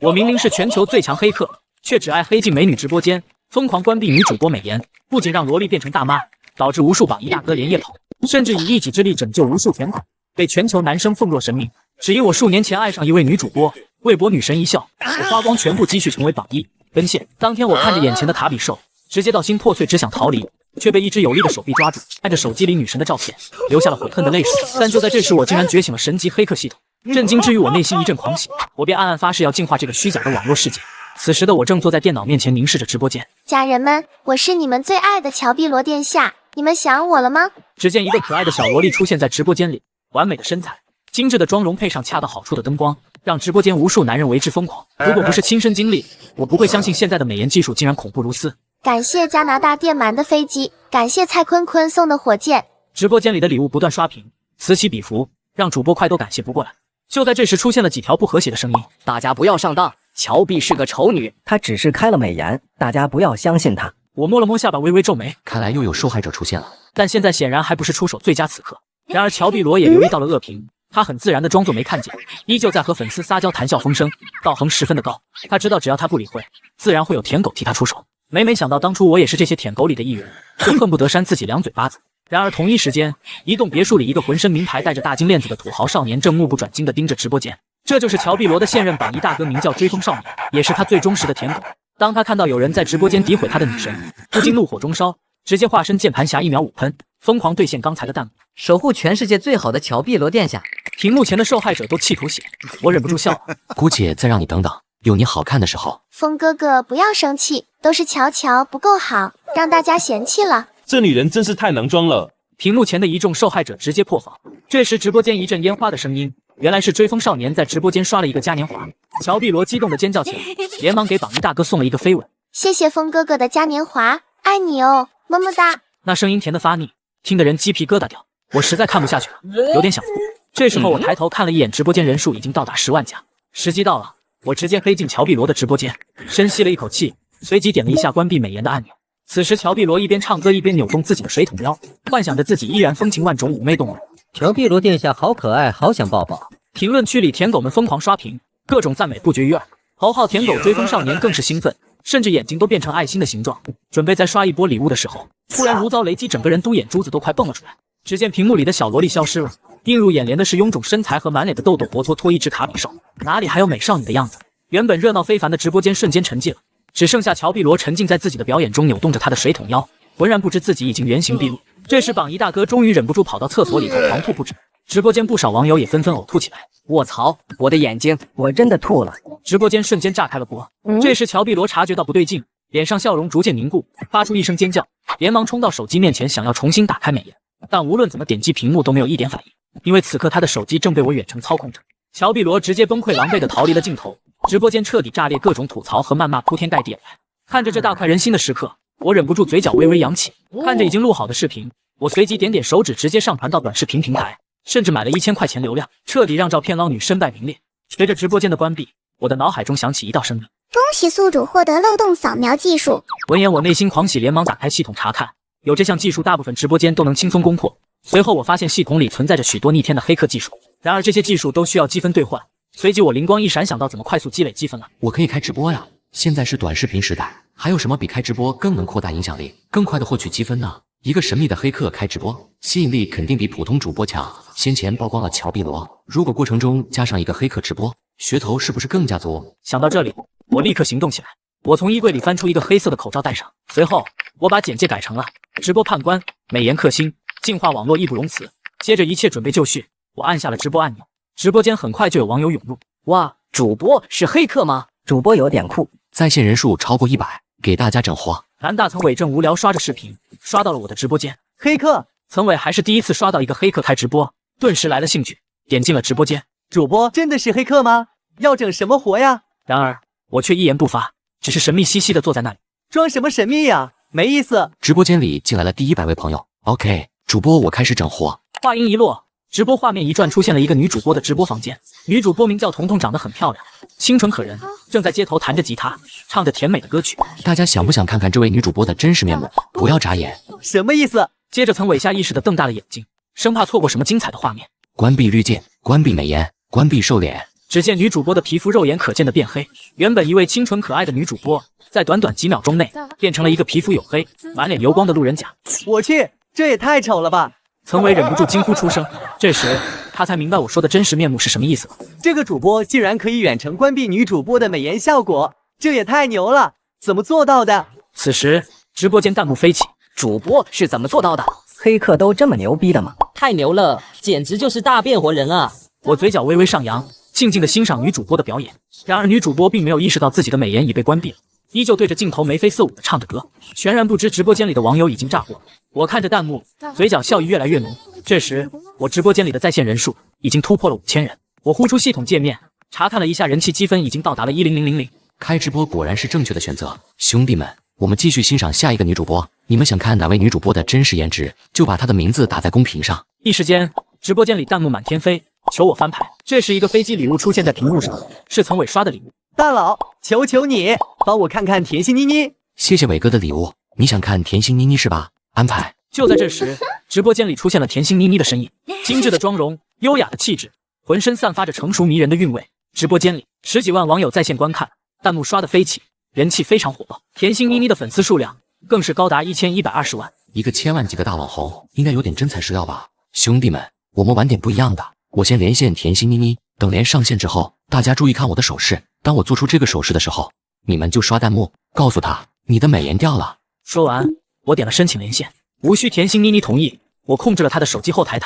我明明是全球最强黑客，却只爱黑进美女直播间，疯狂关闭女主播美颜，不仅让萝莉变成大妈，导致无数榜一大哥连夜跑，甚至以一己之力拯救无数舔狗，被全球男生奉若神明。只因我数年前爱上一位女主播，为博女神一笑，我花光全部积蓄成为榜一。奔现当天，我看着眼前的卡比兽，直接到心破碎，只想逃离，却被一只有力的手臂抓住，看着手机里女神的照片，流下了悔恨的泪水。但就在这时，我竟然觉醒了神级黑客系统，震惊之余，我内心一阵狂喜，我便暗暗发誓要净化这个虚假的网络世界。此时的我正坐在电脑面前凝视着直播间。家人们，我是你们最爱的乔碧罗殿下，你们想我了吗？只见一个可爱的小萝莉出现在直播间里，完美的身材，精致的妆容，配上恰到好处的灯光，让直播间无数男人为之疯狂。如果不是亲身经历，我不会相信现在的美颜技术竟然恐怖如斯。感谢加拿大电鳗的飞机，感谢蔡坤坤送的火箭。直播间里的礼物不断刷屏，此起彼伏，让主播快都感谢不过来。就在这时，出现了几条不和谐的声音：大家不要上当，乔碧是个丑女，她只是开了美颜，大家不要相信她。我摸了摸下巴，微微皱眉，看来又有受害者出现了。但现在显然还不是出手最佳时刻。然而乔碧罗也留意到了恶评，他很自然地装作没看见，依旧在和粉丝撒娇谈笑风生，道行十分的高。他知道只要他不理会，自然会有舔狗替他出手。没想到当初我也是这些舔狗里的一员，就恨不得扇自己两嘴巴子。然而同一时间，一栋别墅里，一个浑身名牌、戴着大金链子的土豪少年正目不转睛地盯着直播间。这就是乔碧罗的现任榜一大哥，名叫追风少年，也是他最忠实的舔狗。当他看到有人在直播间诋毁他的女神，不禁怒火中烧，直接化身键盘侠，1秒5喷，疯狂兑现刚才的弹幕，守护全世界最好的乔碧罗殿下。屏幕前的受害者都气吐血，我忍不住笑了。姑且再让你等等，有你好看的时候。风哥哥不要生气，都是乔乔不够好，让大家嫌弃了。这女人真是太能装了。屏幕前的一众受害者直接破防。这时直播间一阵烟花的声音，原来是追风少年在直播间刷了一个嘉年华。乔碧罗激动的尖叫起来，连忙给榜一大哥送了一个飞吻。谢谢风哥哥的嘉年华，爱你哦，么么哒。那声音甜得发腻，听得人鸡皮疙瘩掉。我实在看不下去了，有点想哭。这时候我抬头看了一眼直播间，人数已经到达10万加。时机到了，我直接黑进乔碧罗的直播间，深吸了一口气，随即点了一下关闭美颜的按钮。此时乔碧罗一边唱歌一边扭动自己的水桶腰，幻想着自己依然风情万种，妩媚动人。乔碧罗殿下好可爱，好想抱抱。评论区里舔狗们疯狂刷屏，各种赞美不绝于耳。头号舔狗追风少年更是兴奋，甚至眼睛都变成爱心的形状，准备再刷一波礼物的时候，突然如遭雷击，整个人嘟眼珠子都快蹦了出来。只见屏幕里的小萝莉消失了，映入眼帘的是臃肿身材和满脸的痘痘，活脱脱一只卡比兽，哪里还有美少女的样子？原本热闹非凡的直播间瞬间沉寂了，只剩下乔碧罗沉浸在自己的表演中，扭动着她的水桶腰，浑然不知自己已经原形毕露。这时榜一大哥终于忍不住跑到厕所里头狂吐不止，直播间不少网友也纷纷呕吐起来。卧槽，我的眼睛，我真的吐了。直播间瞬间炸开了锅。这时乔碧罗察觉到不对劲，脸上笑容逐渐凝固，发出一声尖叫，连忙冲到手机面前想要重新打开美颜，但无论怎么点击屏幕都没有一点反应，因为此刻他的手机正被我远程操控着。乔碧罗直接崩溃狼狈地逃离了镜头，直播间彻底炸裂，各种吐槽和谩骂铺天盖地而来。看着这大快人心的时刻，我忍不住嘴角微微扬起。看着已经录好的视频，我随即点点手指，直接上传到短视频平台，甚至买了1000块钱流量，彻底让照片捞女身败名裂。随着直播间的关闭，我的脑海中响起一道声音：恭喜宿主获得漏洞扫描技术。闻言我内心狂喜，连忙打开系统查看，有这项技术大部分直播间都能轻松攻破。随后我发现系统里存在着许多逆天的黑客技术，然而这些技术都需要积分兑换。随即我灵光一闪，想到怎么快速积累积分了。我可以开直播呀，现在是短视频时代，还有什么比开直播更能扩大影响力，更快的获取积分呢？一个神秘的黑客开直播，吸引力肯定比普通主播强。先前曝光了乔碧罗，如果过程中加上一个黑客直播，噱头是不是更加足？想到这里，我立刻行动起来。我从衣柜里翻出一个黑色的口罩戴上，随后我把简介改成了直播判官、美颜克星、净化网络义不容辞。接着一切准备就绪，我按下了直播按钮，直播间很快就有网友涌入。哇，主播是黑客吗？主播有点酷，在线人数超过100，给大家整活。蓝大曾伟正无聊刷着视频，刷到了我的直播间。黑客，曾伟还是第一次刷到一个黑客开直播，顿时来了兴趣，点进了直播间。主播真的是黑客吗？要整什么活呀？然而我却一言不发，只是神秘兮兮地坐在那里。装什么神秘呀？没意思。直播间里进来了第100位朋友。OK， 主播我开始整活。话音一落，直播画面一转，出现了一个女主播的直播房间。女主播名叫彤彤，长得很漂亮，清纯可人，正在街头弹着吉他，唱着甜美的歌曲。大家想不想看看这位女主播的真实面目？不要眨眼。什么意思？接着曾伟下意识地瞪大了眼睛，生怕错过什么精彩的画面。关闭滤镜，关闭美颜，关闭瘦脸。只见女主播的皮肤肉眼可见的变黑，原本一位清纯可爱的女主播，在短短几秒钟内变成了一个皮肤黝黑、满脸油光的路人甲。我去，这也太丑了吧！曾伟忍不住惊呼出声。这时他才明白我说的真实面目是什么意思了。这个主播竟然可以远程关闭女主播的美颜效果，这也太牛了！怎么做到的？此时直播间弹幕飞起，主播是怎么做到的？黑客都这么牛逼的吗？太牛了，简直就是大变活人啊！我嘴角微微上扬，静静地欣赏女主播的表演。然而女主播并没有意识到自己的美颜已被关闭了，依旧对着镜头眉飞色舞地唱着歌，全然不知直播间里的网友已经炸锅。我看着弹幕，嘴角笑意越来越浓。这时我直播间里的在线人数已经突破了5000人。我呼出系统界面，查看了一下人气积分，已经到达了10000。开直播果然是正确的选择，兄弟们，我们继续欣赏下一个女主播。你们想看哪位女主播的真实颜值，就把她的名字打在公屏上。一时间，直播间里弹幕满天飞，求我翻牌。这时一个飞机礼物出现在屏幕上，是曾伟刷的礼物。大佬，求求你帮我看看甜心妮妮。谢谢伟哥的礼物，你想看甜心妮妮是吧？安排。就在这时，直播间里出现了甜心妮妮的身影，精致的妆容，优雅的气质，浑身散发着成熟迷人的韵味。直播间里10几万网友在线观看，弹幕刷得飞起，人气非常火爆。甜心妮妮的粉丝数量更是高达1120万，一个千万级的大网红，应该有点真材实料吧？兄弟们，我们玩点不一样的。我先连线甜心妮妮，等连上线之后，大家注意看我的手势。当我做出这个手势的时候，你们就刷弹幕，告诉他你的美颜掉了。说完，我点了申请连线，无需甜心妮妮同意，我控制了她的手机后台，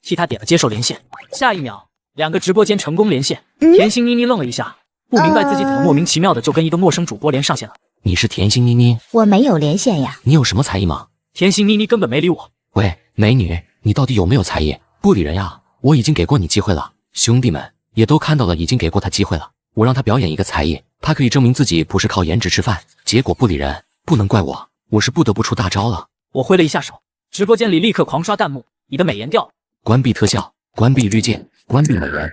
替她点了接受连线。下一秒，2个直播间成功连线。甜心妮妮愣了一下，不明白自己怎么莫名其妙的就跟一个陌生主播连上线了。你是甜心妮妮？我没有连线呀。你有什么才艺吗？甜心妮妮根本没理我。喂，美女，你到底有没有才艺？不理人呀！我已经给过你机会了，兄弟们也都看到了，已经给过他机会了。我让他表演一个才艺，他可以证明自己不是靠颜值吃饭，结果不理人，不能怪我，我是不得不出大招了。我挥了一下手，直播间里立刻狂刷弹幕，你的美颜掉了，关闭特效，关闭滤镜，关闭美颜。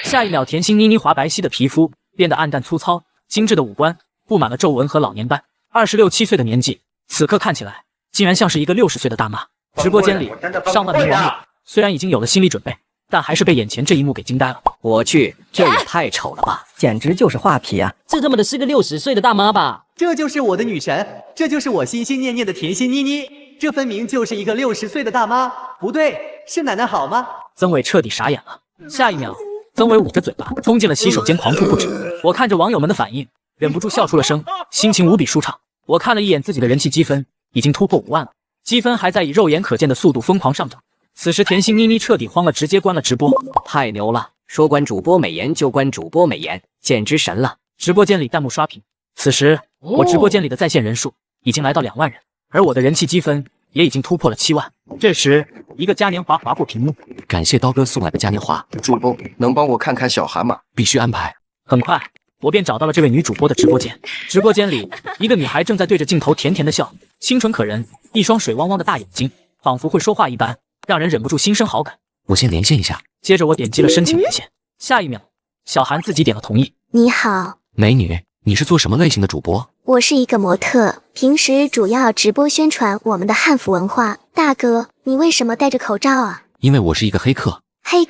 下一秒，甜心妮妮华白皙的皮肤变得暗淡粗糙，精致的五官布满了皱纹和老年斑。26、7岁的年纪，此刻看起来竟然像是一个60岁的大妈。直播间里上万名网友虽然已经有了心理准备，但还是被眼前这一幕给惊呆了。我去，这也太丑了吧！简直就是画皮啊！这他妈的是个60岁的大妈吧？这就是我的女神，这就是我心心念念的甜心妮妮，这分明就是一个60岁的大妈。不对，是奶奶好吗？曾伟彻底傻眼了。下一秒，曾伟捂着嘴巴冲进了洗手间，狂吐不止。我看着网友们的反应，忍不住笑出了声，心情无比舒畅。我看了一眼自己的人气积分，已经突破5万了，积分还在以肉眼可见的速度疯狂上涨。此时甜心妮妮彻底慌了，直接关了直播。太牛了，说关主播美颜就关主播美颜，简直神了！直播间里弹幕刷屏。此时我直播间里的在线人数已经来到2万人，而我的人气积分也已经突破了7万。这时一个嘉年华划过屏幕，感谢刀哥送来的嘉年华。主播能帮我看看小韩吗？必须安排。很快我便找到了这位女主播的直播间。直播间里一个女孩正在对着镜头甜甜的笑，清纯可人，一双水汪汪的大眼睛仿佛会说话一般，让人忍不住心生好感。我先连线一下。接着我点击了申请连线，下一秒小韩自己点了同意。你好，美女，你是做什么类型的主播？我是一个模特，平时主要直播宣传我们的汉服文化。大哥，你为什么戴着口罩啊？因为我是一个黑客。黑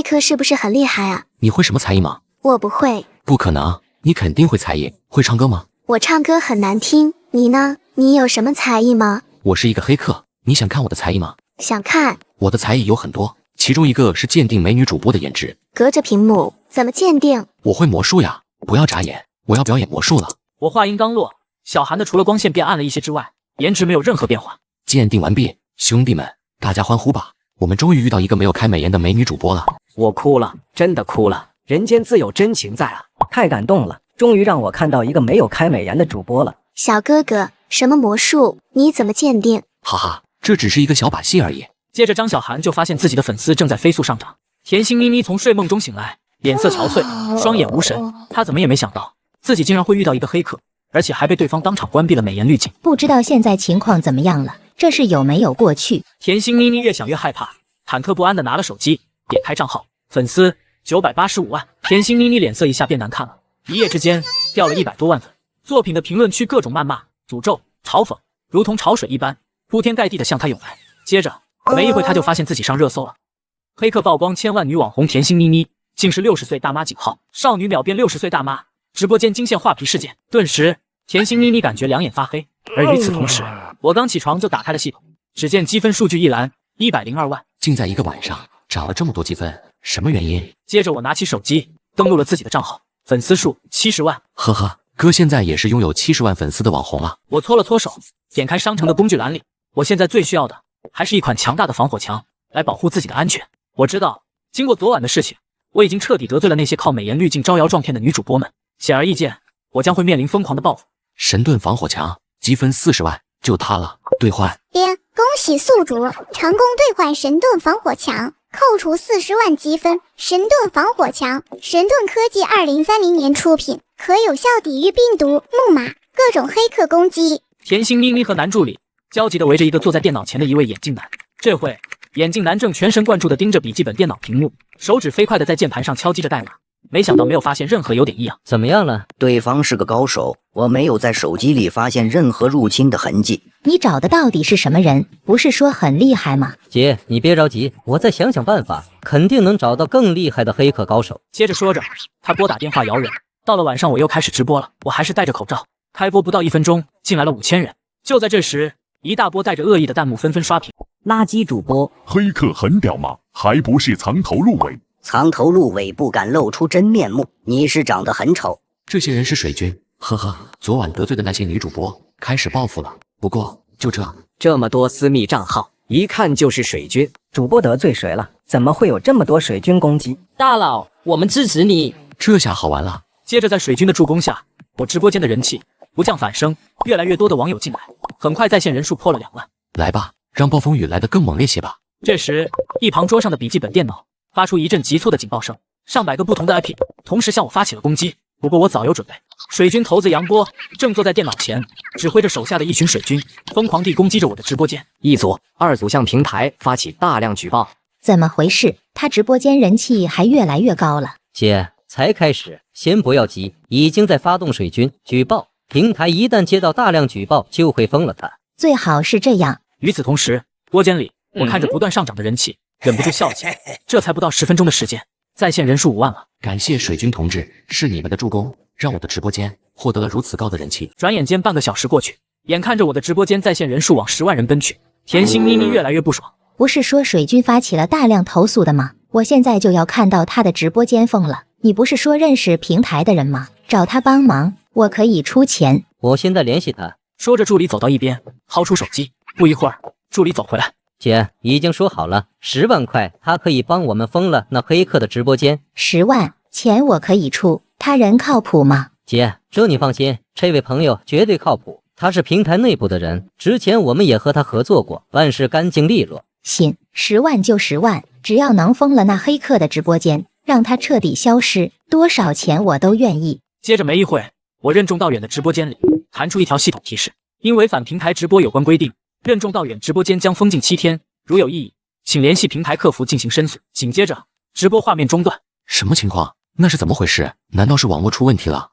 客是不是很厉害啊？你会什么才艺吗？我不会。不可能，你肯定会才艺。会唱歌吗？我唱歌很难听。你呢？你有什么才艺吗？我是一个黑客，你想看我的才艺吗？想看。我的才艺有很多，其中一个是鉴定美女主播的颜值。隔着屏幕怎么鉴定？我会魔术呀！不要眨眼，我要表演魔术了。我话音刚落，小韩的除了光线变暗了一些之外，颜值没有任何变化。鉴定完毕，兄弟们，大家欢呼吧！我们终于遇到一个没有开美颜的美女主播了。我哭了，真的哭了，人间自有真情在啊！太感动了，终于让我看到一个没有开美颜的主播了。小哥哥，什么魔术？你怎么鉴定？哈哈，这只是一个小把戏而已。接着张小涵就发现自己的粉丝正在飞速上涨。甜心妮妮从睡梦中醒来，脸色憔悴，双眼无神。她怎么也没想到自己竟然会遇到一个黑客，而且还被对方当场关闭了美颜滤镜。不知道现在情况怎么样了？这是有没有过去？甜心妮妮越想越害怕，忐忑不安地拿了手机，点开账号，粉丝985万。甜心妮妮脸色一下变难看了，一夜之间掉了100多万粉。作品的评论区各种谩骂、诅咒、嘲讽，如同潮水一般铺天盖地地向她涌来。接着没一会，她就发现自己上热搜了。黑客曝光千万女网红甜心妮妮，竟是60岁大妈井号，少女秒变60岁大妈，直播间惊现画皮事件。顿时，甜心妮妮感觉两眼发黑。而与此同时，我刚起床就打开了系统，只见积分数据一栏102万，竟在一个晚上涨了这么多积分，什么原因？接着我拿起手机登录了自己的账号，粉丝数70万。呵呵，哥现在也是拥有70万粉丝的网红了。我搓了搓手，点开商城的工具栏里，我现在最需要的还是一款强大的防火墙来保护自己的安全。我知道，经过昨晚的事情，我已经彻底得罪了那些靠美颜滤镜招摇撞骗的女主播们。显而易见，我将会面临疯狂的报复。神盾防火墙，积分40万，就它了，兑换。爹，恭喜宿主成功兑换神盾防火墙，扣除40万积分。神盾防火墙，神盾科技2030年出品，可有效抵御病毒、木马、各种黑客攻击。甜心妮妮和男助理焦急地围着一个坐在电脑前的一位眼镜男。这会，眼镜男正全神贯注地盯着笔记本电脑屏幕，手指飞快地在键盘上敲击着代码。没想到没有发现任何有点异样。怎么样了？对方是个高手，我没有在手机里发现任何入侵的痕迹。你找的到底是什么人？不是说很厉害吗？姐，你别着急，我再想想办法，肯定能找到更厉害的黑客高手。接着说着，他拨打电话摇人。到了晚上，我又开始直播了，我还是戴着口罩。开播不到1分钟，进来了5000人。就在这时，一大波带着恶意的弹幕纷纷刷屏。垃圾主播，黑客很屌吗？还不是藏头露尾。藏头露尾，不敢露出真面目。你是长得很丑。这些人是水军，呵呵，昨晚得罪的那些女主播开始报复了。不过就这么多私密账号，一看就是水军。主播得罪谁了？怎么会有这么多水军攻击？大佬，我们支持你。这下好玩了。接着在水军的助攻下，我直播间的人气不降反升，越来越多的网友进来，很快在线人数破了2万。来吧，让暴风雨来得更猛烈些吧。这时，一旁桌上的笔记本电脑发出一阵急促的警报声，上百个不同的 IP 同时向我发起了攻击。不过我早有准备，水军头子杨波正坐在电脑前，指挥着手下的一群水军，疯狂地攻击着我的直播间。一组、二组向平台发起大量举报。怎么回事？他直播间人气还越来越高了。姐，才开始，先不要急，已经在发动水军举报。平台一旦接到大量举报，就会封了他。最好是这样。与此同时，播间里我看着不断上涨的人气，忍不住笑起来。这才不到10分钟的时间，在线人数5万了。感谢水军同志，是你们的助攻，让我的直播间获得了如此高的人气。转眼间半个小时过去，眼看着我的直播间在线人数往10万人奔去，甜心妮妮越来越不爽。不是说水军发起了大量投诉的吗？我现在就要看到他的直播间封了。你不是说认识平台的人吗？找他帮忙，我可以出钱。我现在联系他。说着，助理走到一边，掏出手机。不一会儿，助理走回来。姐，已经说好了，10万块，他可以帮我们封了那黑客的直播间。10万，钱我可以出，他人靠谱吗？姐，这你放心，这位朋友绝对靠谱，他是平台内部的人，之前我们也和他合作过，办事干净利落。行，10万就10万，只要能封了那黑客的直播间，让他彻底消失，多少钱我都愿意。接着没一会，我任重道远的直播间里弹出一条系统提示：因违反平台直播有关规定，任重道远直播间将封禁7天，如有异议，请联系平台客服进行申诉。紧接着，直播画面中断。什么情况？那是怎么回事？难道是网络出问题了？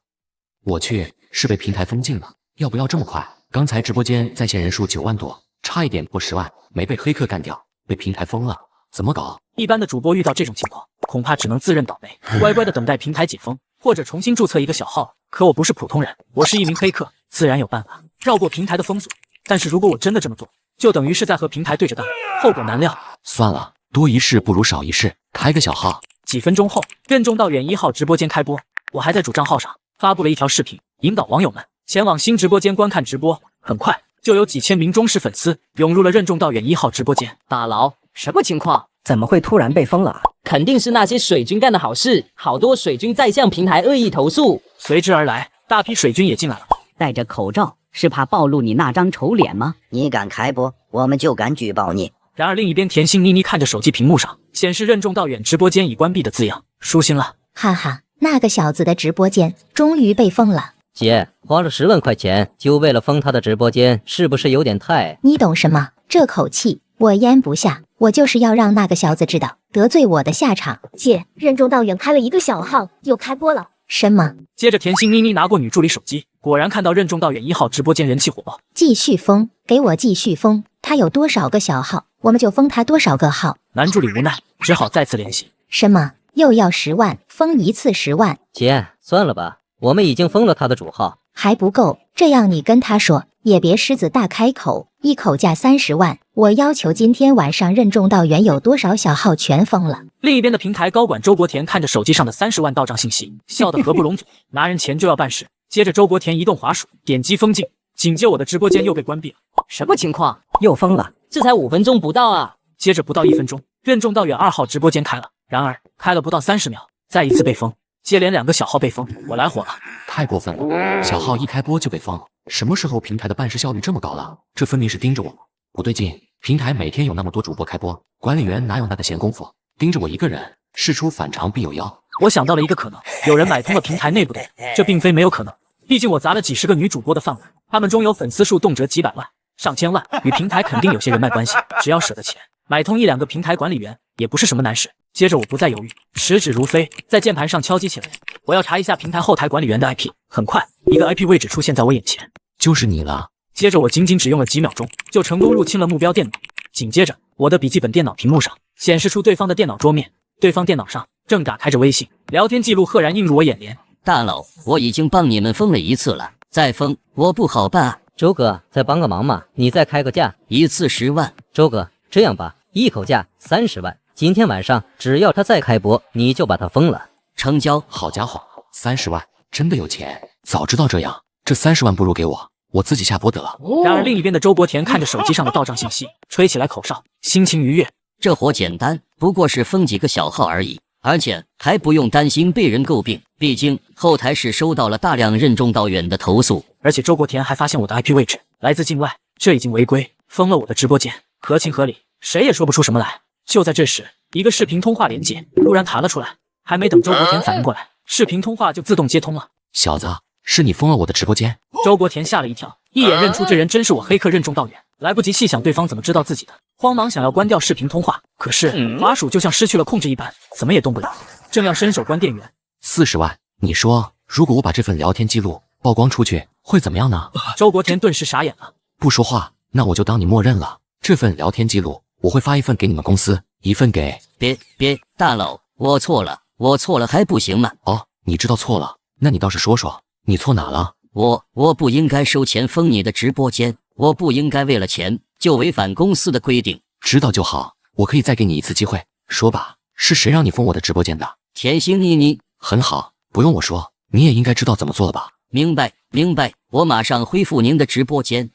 我去，是被平台封禁了？要不要这么快？刚才直播间在线人数9万多，差一点破10万，没被黑客干掉，被平台封了，怎么搞？一般的主播遇到这种情况，恐怕只能自认倒霉，乖乖的等待平台解封，或者重新注册一个小号。可我不是普通人，我是一名黑客，自然有办法绕过平台的封锁。但是如果我真的这么做，就等于是在和平台对着干，后果难料。算了，多一事不如少一事，开个小号。几分钟后，任重道远1号直播间开播，我还在主账号上发布了一条视频，引导网友们前往新直播间观看直播。很快就有几千名忠实粉丝涌入了任重道远1号直播间。大佬，什么情况？怎么会突然被封了？肯定是那些水军干的好事，好多水军在向平台恶意投诉。随之而来，大批水军也进来了。戴着口罩是怕暴露你那张丑脸吗？你敢开播，我们就敢举报你。然而另一边，甜心妮妮看着手机屏幕上显示任重道远直播间已关闭的字样，舒心了。哈哈，那个小子的直播间终于被封了。姐，花了10万块钱就为了封他的直播间，是不是有点太……你懂什么？这口气我咽不下，我就是要让那个小子知道得罪我的下场。姐，任重道远开了一个小号，又开播了。什么？接着甜心妮妮拿过女助理手机，果然看到任重道远1号直播间人气火爆。继续封，给我继续封，他有多少个小号，我们就封他多少个号。男助理无奈，只好再次联系。什么？又要10万，封一次10万。姐，算了吧，我们已经封了他的主号，还不够，这样你跟他说，也别狮子大开口，一口价30万。我要求今天晚上任重道远有多少小号全封了。另一边的平台高管周国田看着手机上的30万到账信息，笑得合不拢嘴。拿人钱就要办事。接着周国田移动滑鼠，点击封禁，紧接我的直播间又被关闭了。什么情况？又封了？这才5分钟不到啊！接着不到1分钟，任重道远2号直播间开了，然而开了不到30秒，再一次被封，接连2个小号被封，我来火了。太过分了，小号一开播就被封，什么时候平台的办事效率这么高了？这分明是盯着我。不对劲，平台每天有那么多主播开播，管理员哪有那个闲工夫盯着我一个人？事出反常必有妖。我想到了一个可能，有人买通了平台内部的人，这并非没有可能。毕竟我砸了几十个女主播的饭碗，他们中有粉丝数动辄几百万、上千万，与平台肯定有些人脉关系，只要舍得钱，买通1-2个平台管理员也不是什么难事。接着我不再犹豫，食指如飞，在键盘上敲击起来。我要查一下平台后台管理员的 IP。很快，一个 IP 位置出现在我眼前，就是你了。接着我仅仅只用了几秒钟，就成功入侵了目标电脑。紧接着，我的笔记本电脑屏幕上显示出对方的电脑桌面，对方电脑上正打开着微信，聊天记录赫然映入我眼帘。大佬，我已经帮你们封了1次了，再封我不好办。周哥，再帮个忙嘛，你再开个价，1次10万。周哥，这样吧，一口价30万，今天晚上只要他再开播，你就把他封了。成交。好家伙，30万，真的有钱！早知道这样，这30万不如给我，我自己下播得了。然而另一边的周国田看着手机上的到账信息，吹起来口哨，心情愉悦。这活简单，不过是封几个小号而已。而且还不用担心被人诟病，毕竟后台是收到了大量任重道远的投诉，而且周国田还发现我的 IP 位置来自境外，这已经违规，封了我的直播间，合情合理，谁也说不出什么来。就在这时，一个视频通话连接突然弹了出来，还没等周国田反应过来，视频通话就自动接通了。小子，是你封了我的直播间？周国田吓了一跳，一眼认出这人真是我黑客任重道远，来不及细想对方怎么知道自己的，慌忙想要关掉视频通话，可是滑鼠就像失去了控制一般，怎么也动不了。正要伸手关电源，40万，你说如果我把这份聊天记录曝光出去，会怎么样呢？周国田顿时傻眼了，不说话，那我就当你默认了。这份聊天记录我会发1份给你们公司，1份给……别，大佬，我错了还不行吗？哦，你知道错了，那你倒是说说，你错哪了？我不应该收钱封你的直播间，我不应该为了钱就违反公司的规定。知道就好，我可以再给你1次机会，说吧，是谁让你封我的直播间的？甜心妮妮。很好，不用我说，你也应该知道怎么做了吧？明白，我马上恢复您的直播间。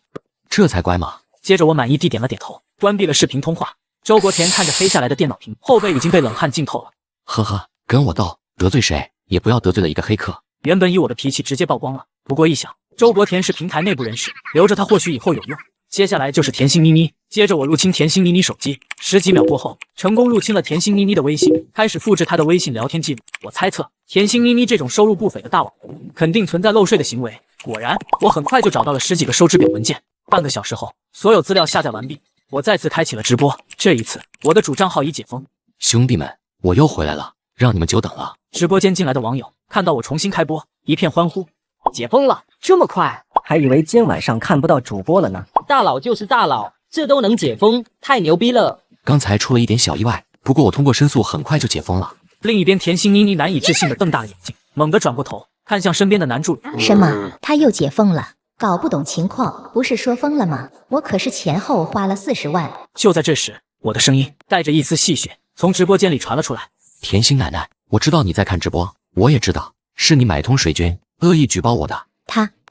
这才乖嘛。接着我满意地点了点头，关闭了视频通话。周国田看着黑下来的电脑屏，后背已经被冷汗浸透了。呵呵，跟我斗，得罪谁也不要得罪了一个黑客。原本以我的脾气直接曝光了，不过一想，周国田是平台内部人士，留着他或许以后有用。接下来就是甜心妮妮，接着我入侵甜心妮妮手机，10几秒过后，成功入侵了甜心妮妮的微信，开始复制她的微信聊天记录。我猜测，甜心妮妮这种收入不菲的大网红，肯定存在漏税的行为。果然，我很快就找到了10几个收支表文件。半个小时后，所有资料下载完毕，我再次开启了直播。这一次，我的主账号已解封。兄弟们，我又回来了，让你们久等了。直播间进来的网友看到我重新开播，一片欢呼。解封了，这么快？还以为今晚上看不到主播了呢。大佬就是大佬，这都能解封，太牛逼了！刚才出了一点小意外，不过我通过申诉很快就解封了。另一边，甜心妮妮难以置信地瞪大了眼睛，猛地转过头看向身边的男助理。什么？他又解封了？搞不懂情况，不是说封了吗？我可是前后花了40万。就在这时，我的声音带着一丝戏谑从直播间里传了出来。甜心奶奶，我知道你在看直播，我也知道是你买通水军恶意举报我的。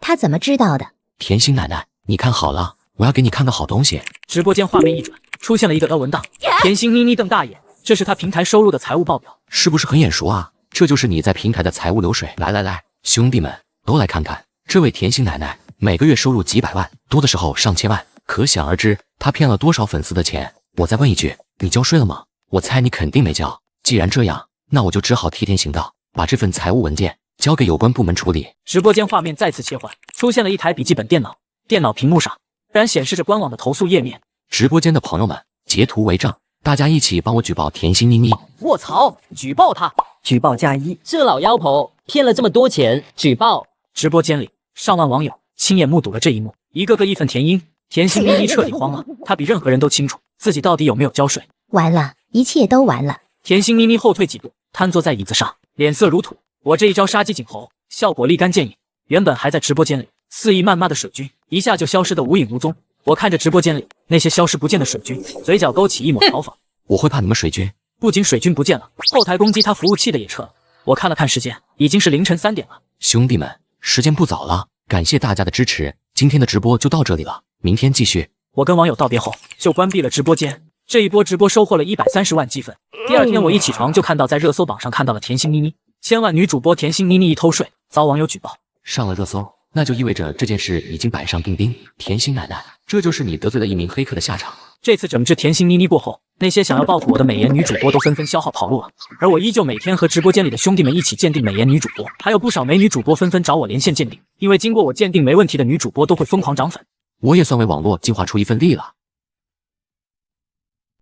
他怎么知道的？甜心奶奶，你看好了，我要给你看个好东西。直播间画面一转，出现了一个文档。甜心妮妮瞪大眼，这是她平台收入的财务报表，是不是很眼熟啊？这就是你在平台的财务流水。来，兄弟们都来看看，这位甜心奶奶每个月收入几百万，多的时候上千万，可想而知她骗了多少粉丝的钱。我再问一句，你交税了吗？我猜你肯定没交。既然这样，那我就只好替天行道，把这份财务文件交给有关部门处理。直播间画面再次切换，出现了一台笔记本电脑，电脑屏幕上仍然显示着官网的投诉页面。直播间的朋友们，截图为证，大家一起帮我举报甜心妮妮。卧槽，举报他！举报+1，这老妖婆骗了这么多钱，举报！直播间里，上万网友亲眼目睹了这一幕，一个个义愤填膺。甜心妮妮彻底慌了，她比任何人都清楚自己到底有没有交税。完了，一切都完了。甜心妮妮后退几步，瘫坐在椅子上，脸色如土。我这一招杀鸡儆猴，效果立竿见影。原本还在直播间里肆意谩骂的水军，一下就消失得无影无踪。我看着直播间里那些消失不见的水军，嘴角勾起一抹嘲讽。我会怕你们水军？不仅水军不见了，后台攻击他服务器的也撤了。我看了看时间，已经是凌晨3点了。兄弟们，时间不早了，感谢大家的支持，今天的直播就到这里了，明天继续。我跟网友道别后，就关闭了直播间。这一波直播收获了130万积分。第二天我一起床就看到在热搜榜上看到了甜心妮妮，千万女主播甜心妮妮一偷税，遭网友举报，上了热搜，那就意味着这件事已经板上钉钉。甜心奶奶，这就是你得罪了一名黑客的下场。这次整治甜心妮妮过后，那些想要报复我的美颜女主播都纷纷消耗跑路了，而我依旧每天和直播间里的兄弟们一起鉴定美颜女主播，还有不少美女主播纷纷找我连线鉴定，因为经过我鉴定没问题的女主播都会疯狂涨粉。我也算为网络净化出一份力了。